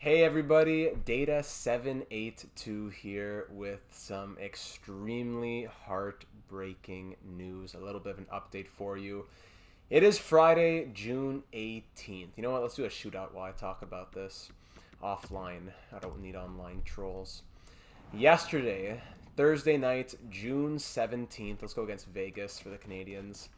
Hey everybody, Data782 here with some extremely heartbreaking news. A little bit of an update for you. It is Friday, June 18th. You know what? Let's do a shootout while I talk about this offline. I don't need online trolls. Yesterday, Thursday night, June 17th. Let's go against Vegas for the Canadians.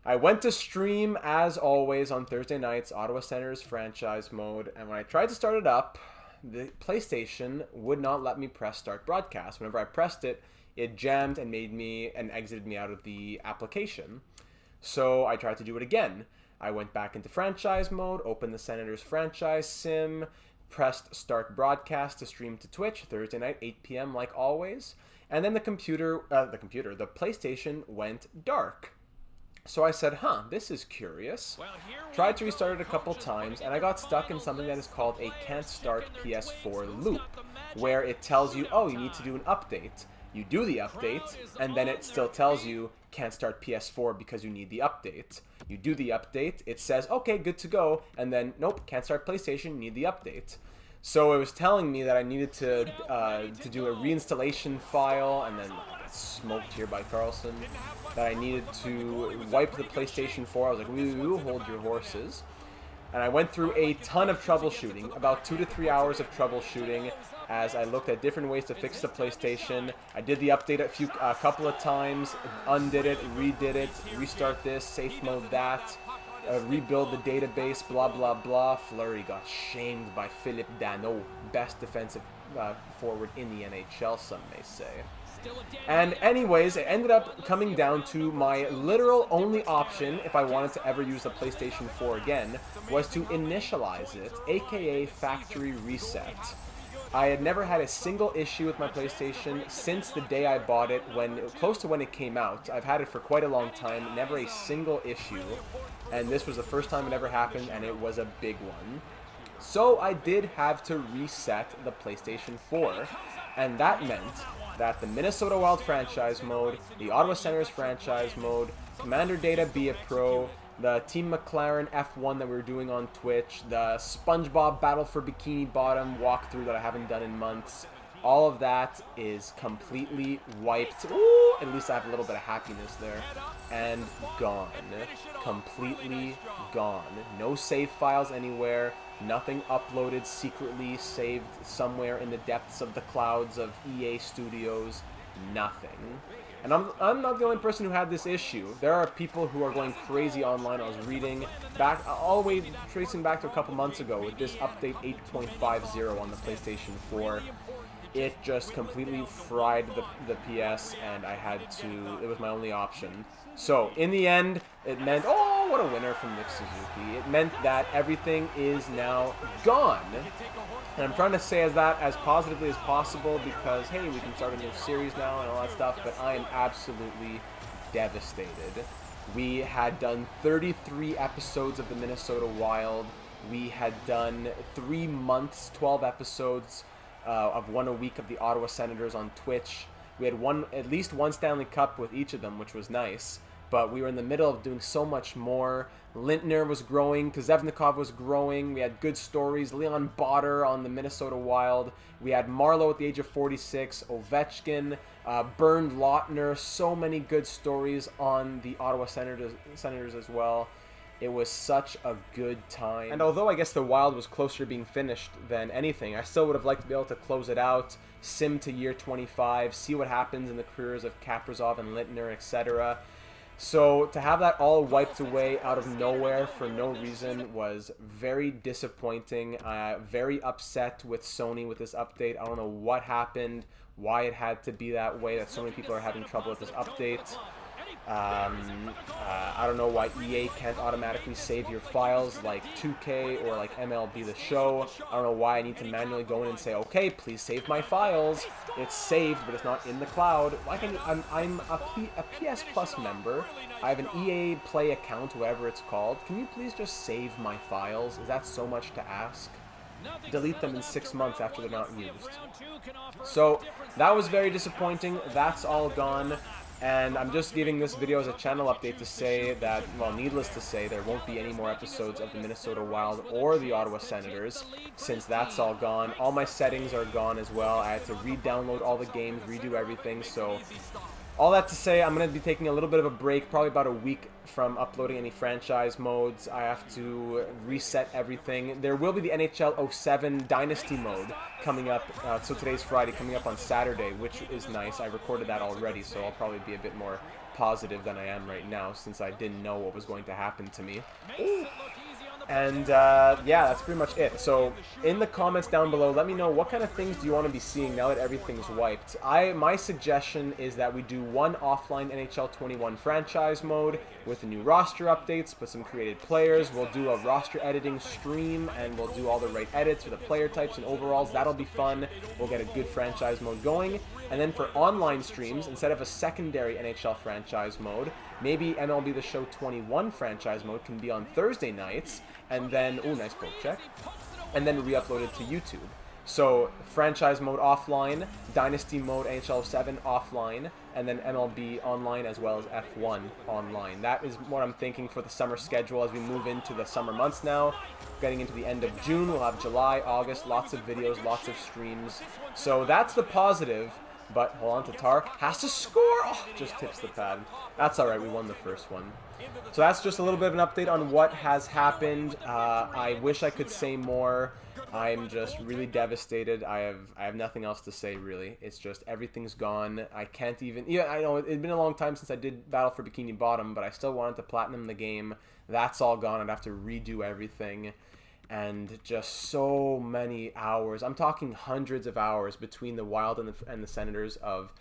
I went to stream, as always, on Thursday nights, Ottawa Senators franchise mode, and when I tried to start it up, the PlayStation would not let me press start broadcast. Whenever I pressed it, it jammed and made me and exited me out of the application. So I tried to do it again. I went back into franchise mode, opened the Senators franchise sim, pressed start broadcast to stream to Twitch Thursday night, 8 p.m. like always, and then the PlayStation went dark. So I said, this is curious. Tried to restart it a couple times, and I got stuck in something that is called a can't start PS4 loop, where it tells you, oh, you need to do an update. You do the update, and then it still tells you, can't start PS4 because you need the update. You do the update, it says, okay, good to go, and then, nope, can't start PlayStation, you need the update. So it was telling me that I needed to do a reinstallation file, and then smoked here by Carlson, that I needed to wipe the PlayStation 4. I was like, woo, hold your horses. And I went through a ton of troubleshooting, about 2 to 3 hours of troubleshooting, as I looked at different ways to fix the PlayStation. I did the update a couple of times, undid it, redid it, restart this, safe mode that, rebuild the database, blah, blah, blah. Fleury got shamed by Philippe Danault, best defensive forward in the NHL, some may say. And anyways, it ended up coming down to my literal only option, if I wanted to ever use the PlayStation 4 again, was to initialize it, aka factory reset. I had never had a single issue with my PlayStation since the day I bought it, close to when it came out. I've had it for quite a long time, never a single issue, and this was the first time it ever happened, and it was a big one. So I did have to reset the PlayStation 4, and that meant that the Minnesota Wild franchise mode, the Ottawa Senators franchise mode, Commander Data Be a Pro, the Team McLaren F1 that we were doing on Twitch, the SpongeBob Battle for Bikini Bottom walkthrough that I haven't done in months, all of that is completely wiped. Ooh, at least I have a little bit of happiness there. And gone. Completely gone. No save files anywhere. Nothing uploaded secretly, saved somewhere in the depths of the clouds of EA Studios. Nothing. And I'm not the only person who had this issue. There are people who are going crazy online. I was reading back, all the way tracing back to a couple months ago with this update 8.50 on the PlayStation 4. It just completely fried the PS, and I had to, it was my only option. So, in the end, it meant, oh, what a winner from Nick Suzuki. It meant that everything is now gone. And I'm trying to say that as positively as possible because, hey, we can start a new series now and all that stuff, but I am absolutely devastated. We had done 33 episodes of the Minnesota Wild. We had done 3 months, 12 episodes of one a week of the Ottawa Senators on Twitch. We had at least one Stanley Cup with each of them, which was nice. But we were in the middle of doing so much more. Lintner was growing, Kozevnikov was growing, we had good stories, Leon Botter on the Minnesota Wild, we had Marlowe at the age of 46, Ovechkin, Bernd Lautner, so many good stories on the Ottawa Senators as well. It was such a good time. And although I guess the Wild was closer to being finished than anything, I still would have liked to be able to close it out, sim to year 25, see what happens in the careers of Kaprizov and Lintner, etc. So to have that all wiped away out of nowhere for no reason was very disappointing. Very upset with Sony with this update. I don't know what happened, why it had to be that way, that so many people are having trouble with this update. I don't know why EA can't automatically save your files like 2K or like MLB The Show. I don't know why I need to manually go in and say, okay, please save my files. It's saved, but it's not in the cloud. Why can't I'm a PS Plus member. I have an EA Play account, whatever it's called. Can you please just save my files? Is that so much to ask? Delete them in 6 months after they're not used. So that was very disappointing. That's all gone. And I'm just giving this video as a channel update to say that, well, needless to say, there won't be any more episodes of the Minnesota Wild or the Ottawa Senators, since that's all gone. All my settings are gone as well. I had to re-download all the games, redo everything, so all that to say, I'm going to be taking a little bit of a break, probably about a week from uploading any franchise modes. I have to reset everything. There will be the NHL 07 Dynasty mode coming up. So today's Friday, coming up on Saturday, which is nice. I recorded that already, so I'll probably be a bit more positive than I am right now, since I didn't know what was going to happen to me. And yeah, that's pretty much it. So in the comments down below, let me know what kind of things do you want to be seeing now that everything's wiped. My suggestion is that we do one offline NHL 21 franchise mode with the new roster updates, put some created players. We'll do a roster editing stream, and we'll do all the right edits for the player types and overalls. That'll be fun. We'll get a good franchise mode going. And then for online streams, instead of a secondary NHL franchise mode, maybe MLB The Show 21 franchise mode can be on Thursday nights, and then, ooh, nice poke check, and then re-uploaded to YouTube. So, franchise mode offline, Dynasty mode NHL 7 offline, and then MLB online as well as F1 online. That is what I'm thinking for the summer schedule as we move into the summer months now. Getting into the end of June, we'll have July, August, lots of videos, lots of streams. So that's the positive. But hold on, Tatar has to score. Oh, just tips the pad. That's all right. We won the first one. So that's just a little bit of an update on what has happened. I wish I could say more. I'm just really devastated. I have nothing else to say, really. It's just everything's gone. I can't even... Yeah, I know it's been a long time since I did Battle for Bikini Bottom, but I still wanted to platinum the game. That's all gone. I'd have to redo everything. And just so many hours. I'm talking hundreds of hours between the Wild and the Senators of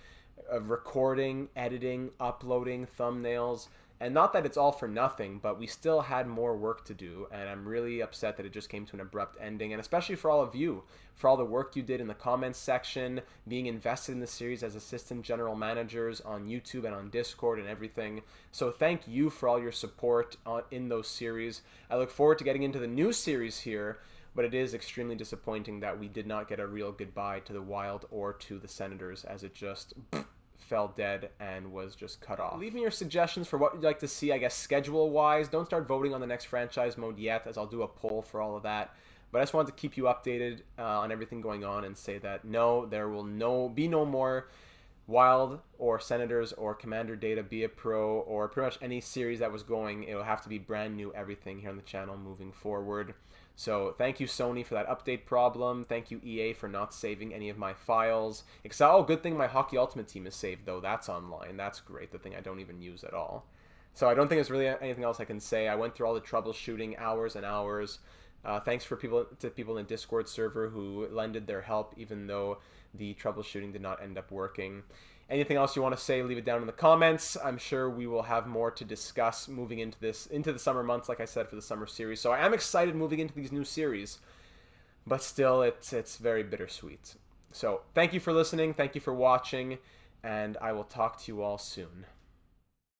recording, editing, uploading, thumbnails. And not that it's all for nothing, but we still had more work to do, and I'm really upset that it just came to an abrupt ending, and especially for all of you, for all the work you did in the comments section, being invested in the series as assistant general managers on YouTube and on Discord and everything. So thank you for all your support in those series. I look forward to getting into the new series here, but it is extremely disappointing that we did not get a real goodbye to the Wild or to the Senators, as it just... fell dead and was just cut off. Leave me your suggestions for what you'd like to see, I guess, schedule-wise. Don't start voting on the next franchise mode yet, as I'll do a poll for all of that. But I just wanted to keep you updated on everything going on and say that no, there will be no more Wild or Senators or Commander Data Be a Pro or pretty much any series that was going. It'll have to be brand new everything here on the channel moving forward. So thank you, Sony, for that update problem. Thank you, EA, for not saving any of my files. Except, oh, good thing my Hockey Ultimate Team is saved, though. That's online. That's great. The thing I don't even use at all. So I don't think there's really anything else I can say. I went through all the troubleshooting, hours and hours. Thanks to people in the Discord server who lended their help, even though the troubleshooting did not end up working. Anything else you want to say, leave it down in the comments. I'm sure we will have more to discuss moving into the summer months, like I said, for the summer series. So I am excited moving into these new series, but still it's very bittersweet. So thank you for listening, thank you for watching, and I will talk to you all soon.